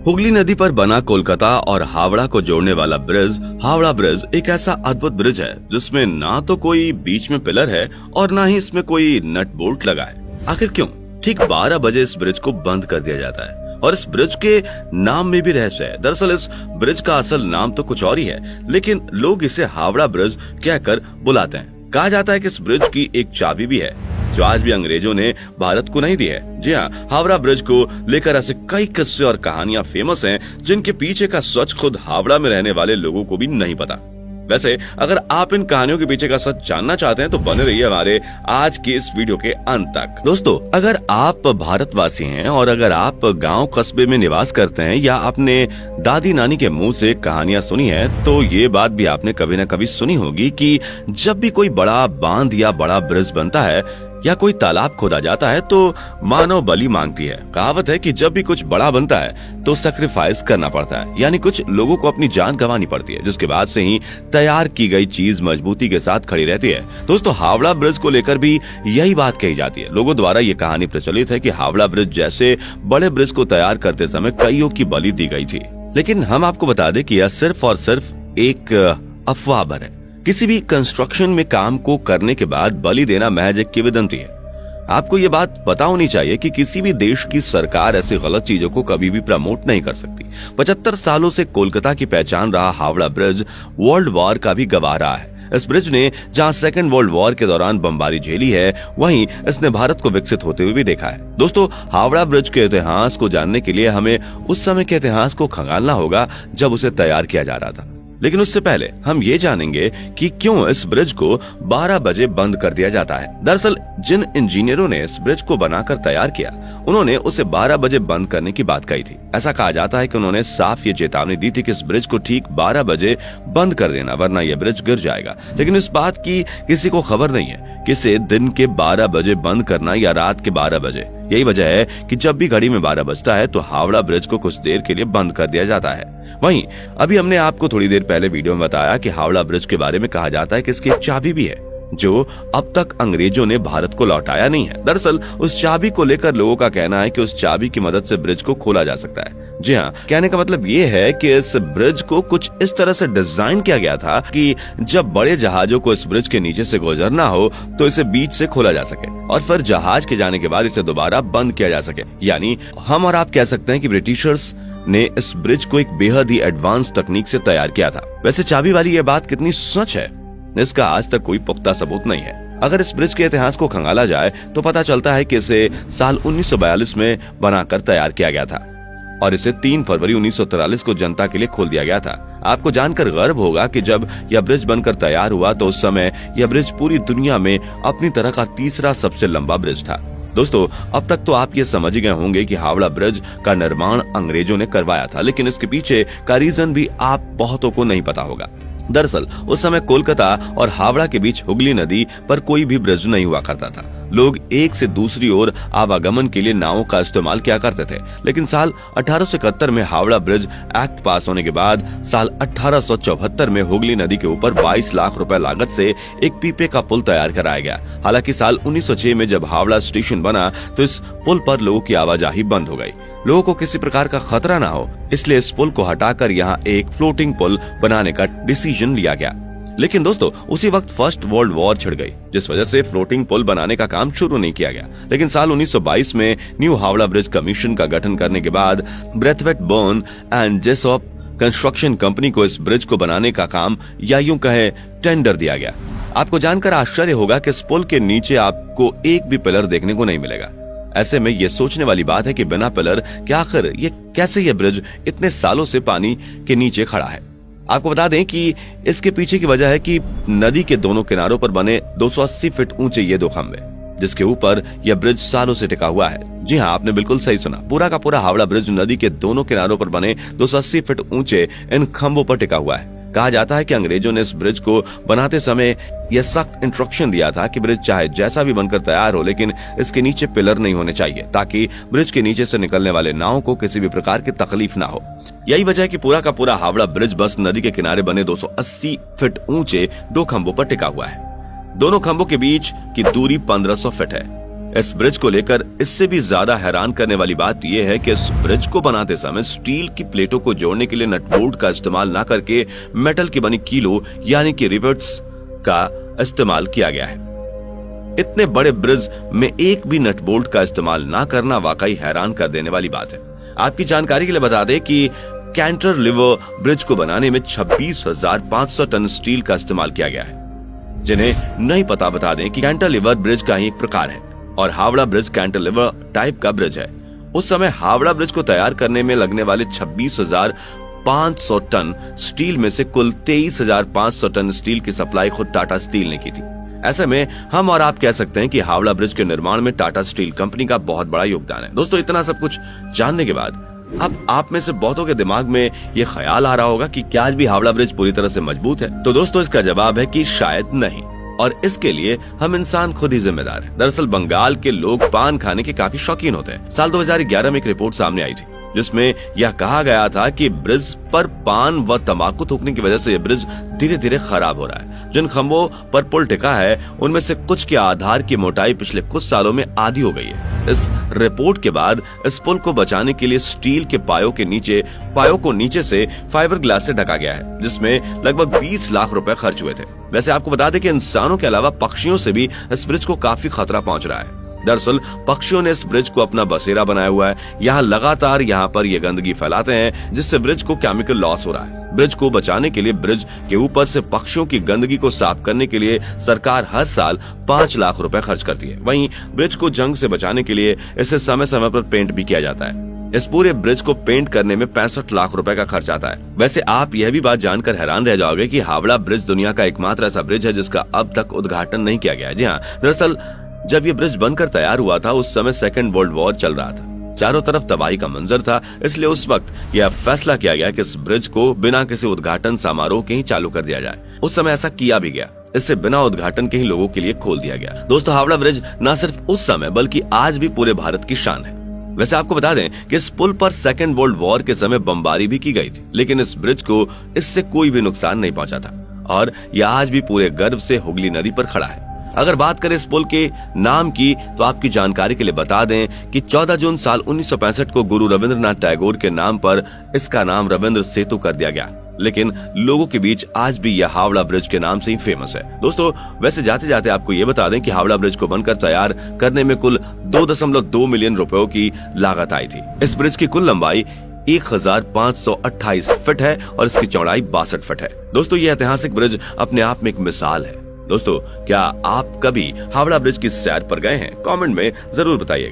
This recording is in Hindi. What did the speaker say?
हुगली नदी पर बना कोलकाता और हावड़ा को जोड़ने वाला ब्रिज हावड़ा ब्रिज एक ऐसा अद्भुत ब्रिज है जिसमें ना तो कोई बीच में पिलर है और ना ही इसमें कोई नट बोल्ट लगा है। आखिर क्यों ठीक 12 बजे इस ब्रिज को बंद कर दिया जाता है? और इस ब्रिज के नाम में भी रहस्य है। दरअसल इस ब्रिज का असल नाम तो कुछ और ही है, लेकिन लोग इसे हावड़ा ब्रिज कहकर बुलाते हैं। कहा जाता है कि इस ब्रिज की एक चाबी भी है जो आज भी अंग्रेजों ने भारत को नहीं दी है। जी हाँ, हावड़ा ब्रिज को लेकर ऐसे कई किस्से और कहानियां फेमस हैं जिनके पीछे का सच खुद हावड़ा में रहने वाले लोगों को भी नहीं पता। वैसे अगर आप इन कहानियों के पीछे का सच जानना चाहते हैं तो बने रहिए हमारे आज के इस वीडियो के अंत तक। दोस्तों, अगर आप भारतवासी हैं और अगर आप गांव कस्बे में निवास करते हैं या अपने दादी नानी के मुंह से कहानियां सुनी है तो ये बात भी आपने कभी न कभी सुनी होगी कि जब भी कोई बड़ा बांध या बड़ा ब्रिज बनता है या कोई तालाब खोदा जाता है तो मानव बलि मांगती है। कहावत है कि जब भी कुछ बड़ा बनता है तो सैक्रिफाइस करना पड़ता है, यानी कुछ लोगों को अपनी जान गंवानी पड़ती है, जिसके बाद से ही तैयार की गई चीज मजबूती के साथ खड़ी रहती है। दोस्तों, हावड़ा ब्रिज को लेकर भी यही बात कही जाती है। लोगों द्वारा ये कहानी प्रचलित है कि हावड़ा ब्रिज जैसे बड़े ब्रिज को तैयार करते समय कईयों की बलि दी गई थी। लेकिन हम आपको बता दें कि यह सिर्फ और सिर्फ एक अफवाह भर है। किसी भी कंस्ट्रक्शन में काम को करने के बाद बलि देना महज एक किंवदंती है। आपको ये बात पता होनी चाहिए कि किसी भी देश की सरकार ऐसी गलत चीजों को कभी भी प्रमोट नहीं कर सकती। 75 सालों से कोलकाता की पहचान रहा हावड़ा ब्रिज वर्ल्ड वॉर का भी गवाह रहा है। इस ब्रिज ने जहां सेकेंड वर्ल्ड वॉर के दौरान बमबारी झेली है, वहीं इसने भारत को विकसित होते हुए भी देखा है। दोस्तों, हावड़ा ब्रिज के इतिहास को जानने के लिए हमें उस समय के इतिहास को खंगालना होगा जब उसे तैयार किया जा रहा था। लेकिन उससे पहले हम ये जानेंगे कि क्यों इस ब्रिज को 12 बजे बंद कर दिया जाता है। दरअसल जिन इंजीनियरों ने इस ब्रिज को बनाकर तैयार किया, उन्होंने उसे 12 बजे बंद करने की बात कही थी। ऐसा कहा जाता है कि उन्होंने साफ ये चेतावनी दी थी कि इस ब्रिज को ठीक 12 बजे बंद कर देना, वरना यह ब्रिज गिर जाएगा। लेकिन इस बात की किसी को खबर नहीं है कि इसे दिन के 12 बजे बंद करना या रात के 12 बजे। यही वजह है कि जब भी घड़ी में 12 बजता है तो हावड़ा ब्रिज को कुछ देर के लिए बंद कर दिया जाता है। वहीं अभी हमने आपको थोड़ी देर पहले वीडियो में बताया कि हावड़ा ब्रिज के बारे में कहा जाता है कि इसकी एक चाबी भी है जो अब तक अंग्रेजों ने भारत को लौटाया नहीं है। दरअसल उस चाबी को लेकर लोगों का कहना है कि उस चाबी की मदद से ब्रिज को खोला जा सकता है। जी हाँ, कहने का मतलब ये है कि इस ब्रिज को कुछ इस तरह से डिजाइन किया गया था कि जब बड़े जहाजों को इस ब्रिज के नीचे से गुजरना हो तो इसे बीच से खोला जा सके और फिर जहाज के जाने के बाद इसे दोबारा बंद किया जा सके। यानी हम और आप कह सकते हैं कि ब्रिटिशर्स ने इस ब्रिज को एक बेहद ही एडवांस तकनीक से तैयार किया था। वैसे चाबी वाली ये बात कितनी सच है, इसका आज तक कोई पुख्ता सबूत नहीं है। अगर इस ब्रिज के इतिहास को खंगाला जाए तो पता चलता है कि इसे साल 1942 में बनाकर तैयार किया गया था और इसे 3 फरवरी 1943 को जनता के लिए खोल दिया गया था। आपको जानकर गर्व होगा कि जब यह ब्रिज बनकर तैयार हुआ तो उस समय यह ब्रिज पूरी दुनिया में अपनी तरह का तीसरा सबसे लंबा ब्रिज था। दोस्तों, अब तक तो आप ये समझ ही गए होंगे कि हावड़ा ब्रिज का निर्माण अंग्रेजों ने करवाया था, लेकिन इसके पीछे का रीजन भी आप बहुतों को नहीं पता होगा। दरअसल उस समय कोलकाता और हावड़ा के बीच हुगली नदी पर कोई भी ब्रिज नहीं हुआ करता था। लोग एक से दूसरी ओर आवागमन के लिए नावों का इस्तेमाल किया करते थे। लेकिन साल 1871 में हावड़ा ब्रिज एक्ट पास होने के बाद साल 1874 में हुगली नदी के ऊपर 22 लाख रुपए लागत से एक पीपे का पुल तैयार कराया गया। हालांकि साल 1906 में जब हावड़ा स्टेशन बना तो इस पुल पर लोगों की आवाजाही बंद हो गई। लोगों को किसी प्रकार का खतरा ना हो, इसलिए इस पुल को हटाकर यहाँ एक फ्लोटिंग पुल बनाने का डिसीजन लिया गया। लेकिन दोस्तों, उसी वक्त फर्स्ट वर्ल्ड वॉर छिड़ गई, जिस वजह से फ्लोटिंग पुल बनाने का काम शुरू नहीं किया गया। लेकिन साल 1922 में न्यू हावड़ा ब्रिज कमीशन का गठन करने के बाद Brathwaite burn and जेसॉप construction company को इस ब्रिज को बनाने का काम या यूं कहें टेंडर दिया गया। आपको जानकर आश्चर्य होगा कि इस पुल के नीचे आपको एक भी पिलर देखने को नहीं मिलेगा। ऐसे में ये सोचने वाली बात है कि बिना पिलर के आखिर ये कैसे ये ब्रिज इतने सालों से पानी के नीचे खड़ा है। आपको बता दें कि इसके पीछे की वजह है कि नदी के दोनों किनारों पर बने 280 फीट ऊंचे ये 2 खंभे, जिसके ऊपर यह ब्रिज सालों से टिका हुआ है। जी हाँ, आपने बिल्कुल सही सुना, पूरा का पूरा हावड़ा ब्रिज नदी के दोनों किनारों पर बने 280 फीट ऊंचे इन खंभों पर टिका हुआ है। कहा जाता है कि अंग्रेजों ने इस ब्रिज को बनाते समय यह सख्त इंस्ट्रक्शन दिया था कि ब्रिज चाहे जैसा भी बनकर तैयार हो, लेकिन इसके नीचे पिलर नहीं होने चाहिए ताकि ब्रिज के नीचे से निकलने वाले नावों को किसी भी प्रकार की तकलीफ ना हो। यही वजह है कि पूरा का पूरा हावड़ा ब्रिज बस नदी के किनारे बने 280 फीट ऊंचे 2 खंभों पर टिका हुआ है। दोनों खंभों के बीच की दूरी 1500 फीट है। इस ब्रिज को लेकर इससे भी ज्यादा हैरान करने वाली बात यह है कि इस ब्रिज को बनाते समय स्टील की प्लेटों को जोड़ने के लिए नटबोल्ट का इस्तेमाल न करके मेटल की बनी कीलो यानी कि रिवेट्स का इस्तेमाल किया गया है। इतने बड़े ब्रिज में एक भी नटबोल्ट का इस्तेमाल ना करना वाकई हैरान कर देने वाली बात है। आपकी जानकारी के लिए बता दें कि कैंटिलीवर ब्रिज को बनाने में 26,500 टन स्टील का इस्तेमाल किया गया है। जिन्हें नहीं पता बता दें कि कैंटिलीवर ब्रिज का ही एक प्रकार है और हावड़ा ब्रिज कैंटिलीवर टाइप का ब्रिज है। उस समय हावड़ा ब्रिज को तैयार करने में लगने वाले 26,500 टन स्टील में से कुल 23,500 टन स्टील की सप्लाई खुद टाटा स्टील ने की थी। ऐसे में हम और आप कह सकते हैं कि हावड़ा ब्रिज के निर्माण में टाटा स्टील कंपनी का बहुत बड़ा योगदान है। दोस्तों, इतना सब कुछ जानने के बाद अब आप में से बहुतों के दिमाग में ये ख्याल आ रहा होगा कि क्या आज भी हावड़ा ब्रिज पूरी तरह से मजबूत है? तो दोस्तों, इसका जवाब है कि शायद नहीं, और इसके लिए हम इंसान खुद ही जिम्मेदार हैं। दरअसल बंगाल के लोग पान खाने के काफी शौकीन होते हैं। साल 2011 में एक रिपोर्ट सामने आई थी जिसमें यह कहा गया था कि ब्रिज पर पान व तंबाकू थूकने की वजह से यह ब्रिज धीरे धीरे खराब हो रहा है। जिन खंभों पर पुल टिका है उनमें से कुछ के आधार की मोटाई पिछले कुछ सालों में आधी हो गई है। इस रिपोर्ट के बाद इस पुल को बचाने के लिए स्टील के पायों को नीचे से फाइबर ग्लास से ढका गया है, जिसमें लगभग 20 लाख रुपए खर्च हुए थे। वैसे आपको बता दें कि इंसानों के अलावा पक्षियों से भी इस ब्रिज को काफी खतरा पहुंच रहा है। दरअसल पक्षियों ने इस ब्रिज को अपना बसेरा बनाया हुआ है। यहाँ लगातार पर ये गंदगी फैलाते हैं जिससे ब्रिज को केमिकल लॉस हो रहा है। ब्रिज को बचाने के लिए ब्रिज के ऊपर से पक्षियों की गंदगी को साफ करने के लिए सरकार हर साल 5 लाख रुपए खर्च करती है। वहीं ब्रिज को जंग से बचाने के लिए इसे समय समय पर पेंट भी किया जाता है। इस पूरे ब्रिज को पेंट करने में 65 लाख रुपए का खर्च आता है। वैसे आप यह भी बात जानकर हैरान रह जाओगे कि हावड़ा ब्रिज दुनिया का एकमात्र ऐसा ब्रिज है जिसका अब तक उद्घाटन नहीं किया गया। जी हाँ, दरअसल जब ये ब्रिज बनकर तैयार हुआ था उस समय सेकेंड वर्ल्ड वॉर चल रहा था। चारों तरफ तबाही का मंजर था, इसलिए उस वक्त यह फैसला किया गया कि इस ब्रिज को बिना किसी उद्घाटन समारोह के ही चालू कर दिया जाए। उस समय ऐसा किया भी गया। इससे बिना उद्घाटन के ही लोगों के लिए खोल दिया गया। दोस्तों, हावड़ा ब्रिज न सिर्फ उस समय बल्कि आज भी पूरे भारत की शान है। वैसे आपको बता दें कि इस पुल पर सेकेंड वर्ल्ड वॉर के समय बमबारी भी की गई थी, लेकिन इस ब्रिज को इससे कोई भी नुकसान नहीं पहुंचा था और यह आज भी पूरे गर्व से हुगली नदी पर खड़ा है। अगर बात करें इस पुल के नाम की तो आपकी जानकारी के लिए बता दें कि 14 जून साल 1965 को गुरु रविंद्रनाथ टैगोर के नाम पर इसका नाम रविंद्र सेतु कर दिया गया, लेकिन लोगों के बीच आज भी यह हावड़ा ब्रिज के नाम से ही फेमस है। दोस्तों, वैसे जाते जाते आपको ये बता दें कि हावड़ा ब्रिज को बनकर तैयार करने में कुल 2.2 मिलियन रुपयों की लागत आई थी। इस ब्रिज की कुल लंबाई 1528 फीट है और इसकी चौड़ाई 62 फीट है। दोस्तों, यह ऐतिहासिक ब्रिज अपने आप में एक मिसाल है। दोस्तों, क्या आप कभी हावड़ा ब्रिज की सैर पर गए हैं? कमेंट में जरूर बताइए।